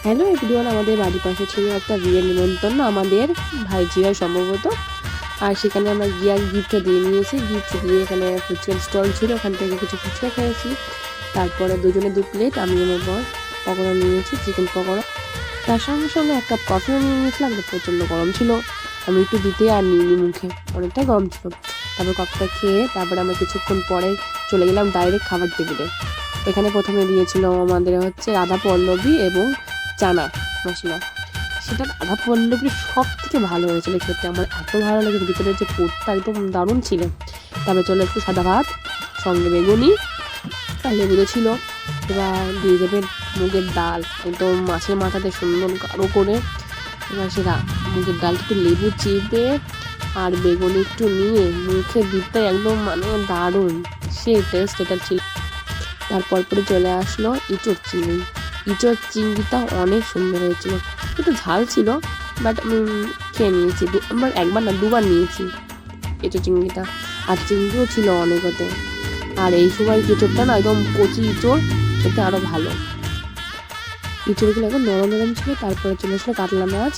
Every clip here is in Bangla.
হ্যালো এভরিওয়ান, আমাদের বাড়ির পাশে ছিল একটা বিয়ের নিমন্ত্রণ আমাদের ভাইঝিরা সম্ভবত। আর সেখানে আমরা গিয়ে গিফটটা দিয়ে নিয়েছি। গিফট দিয়ে এখানে ফুচকার স্টল ছিল, ওখান থেকে কিছু ফুচকা খেয়েছি। তারপরে দুজনে 2 প্লেট, আমি আমার বর পকোড়া নিয়েছি, চিকেন পকোড়া। তার সঙ্গে সঙ্গে 1 কাপ কফিও নিয়ে নিয়েছিলাম। প্রচণ্ড গরম ছিল, আমি একটু দিতে আর নিইনি, মুখে অনেকটাই গরম ছিল। তারপর কফিটা খেয়ে তারপরে আমরা কিছুক্ষণ পরে চলে গেলাম ডাইরেক্ট খাবার টেবিলে। এখানে প্রথমে দিয়েছিল আমাদের হচ্ছে রাধা পল্লবী এবং চানা মশলা। সেটা রাধা পল্লবীর সব থেকে ভালো হয়েছিল খেতে, আমার এত ভালো লেগেছে। ভিতরে যে পুরটা একদম দারুণ ছিল। তারপরে চলে এসেছে সাদা ভাত, সঙ্গে বেগুনি আর লেবু ছিল। এবার দিয়ে দেবেন মুগের ডাল, একদম মাছের মাথাতে সুন্দর গাঢ় করে। এবার সেটা মুগের ডালটা একটু লেবু চিপে আর বেগুনি একটু নিয়ে মুখে দিতে একদম মানে দারুণ সে টেস্ট এটা ছিল। তারপর পরে চলে আসলো ইঁচড় চিংড়ি। ইঁচড় চিংড়িটা অনেক সুন্দর হয়েছিল, একটু ঝাল ছিল, বাট আমি খেয়ে নিয়েছি। একবার না 2বার নিয়েছি ইঁচড় চিংড়িটা। আর চিংড়িও ছিল অনেক ওতে। আর এই সময় ইঁচড়টা না একদম কচি ইঁচড়, এটা আরও ভালো। ইঁচড়গুলো একদম নরম নরম ছিল। তারপরে চলে আসলো কাতলা মাছ,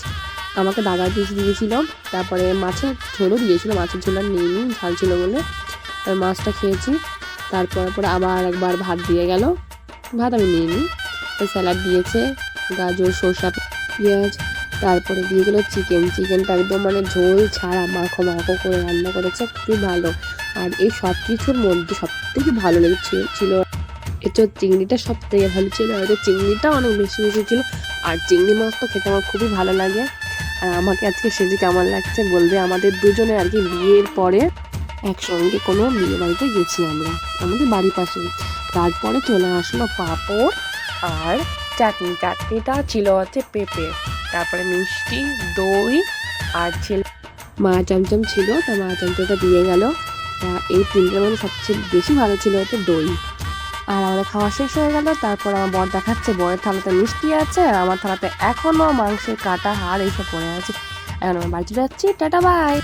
আমাকে ডাগার পিস দিয়েছিল। তারপরে মাছের ঝোলও দিয়েছিল, মাছের ঝোল আর নিইনি, ঝাল ছিল বলে। মাছটা খেয়েছি। তারপরে আবার একবার ভাত দিয়ে গেল, ভাত আমি নিইনি। স্যালাড দিয়েছে, গাজর, শসা, পেঁয়াজ। তারপরে দিয়ে গেলো চিকেনটা একদম মানে ঝোল ছাড়া মাখো মাখো করে রান্না করেছে, খুবই ভালো। আর এই সব কিছুর মধ্যে সব থেকে ভালো লেগেছিল এঁচোড় চিংড়িটা, সব থেকে ভালো ছিল। হয়তো চিংড়িটা অনেক বেশি বেশি ছিল। আর চিংড়ি মাছ তো খেতে আমার খুবই ভালো লাগে। আর আমাকে আজকে সেজে কেমন লাগছে বলবে। আমাদের দুজনে আর কি বিয়ের পরে একসঙ্গে কোনো বিয়ে বাড়িতে গেছি আমরা, আমাদের বাড়ির পাশে। তারপরে চলে আসলো পাঁপড় আর চাটনিটা ছিল হচ্ছে পেঁপে। তারপরে মিষ্টি, দই আর ছিল মা চমচম ছিল, তা মা চমচমটা দিয়ে গেল। তা এই 3টের মধ্যে সবচেয়ে বেশি ভালো ছিল হচ্ছে দই। আর আমাদের খাওয়া শেষ হয়ে গেল। তারপর আমার বর দেখাচ্ছে বরের থালাতে মিষ্টি আছে, আর আমার থালাতে এখনও মাংসের কাটা হাড় এইসব পড়ে আছে। এখন আমার বাড়ি চলে যাচ্ছি, টাটা বাই।